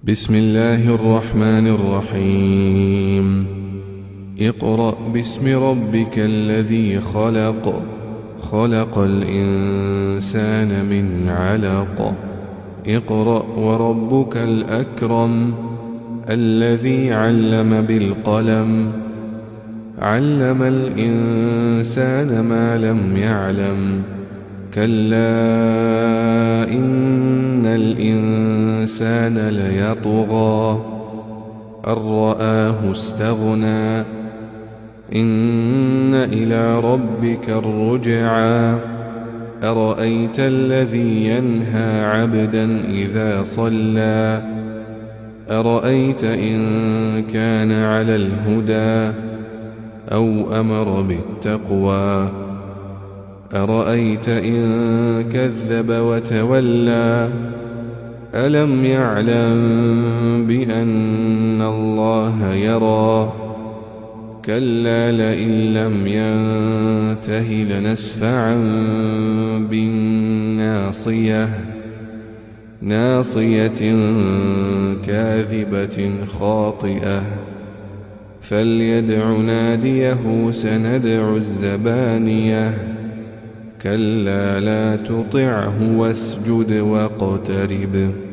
بسم الله الرحمن الرحيم. اقرأ باسم ربك الذي خلق، خلق الإنسان من علق. اقرأ وربك الأكرم الذي علم بالقلم، علم الإنسان ما لم يعلم. كلا إن الإنسان ليطغى أن رآه استغنى. إن إلى ربك الرجعى. أرأيت الذي ينهى عبدا إذا صلى، أرأيت إن كان على الهدى أو أمر بالتقوى، أرأيت إن كذب وتولى. ألم يعلم بأن الله يرى. كلا لئن لم ينته لنسفعا بالناصية، ناصية كاذبة خاطئة. فليدع ناديه سندع الزبانية. كلا لا تطعه واسجد واقترب.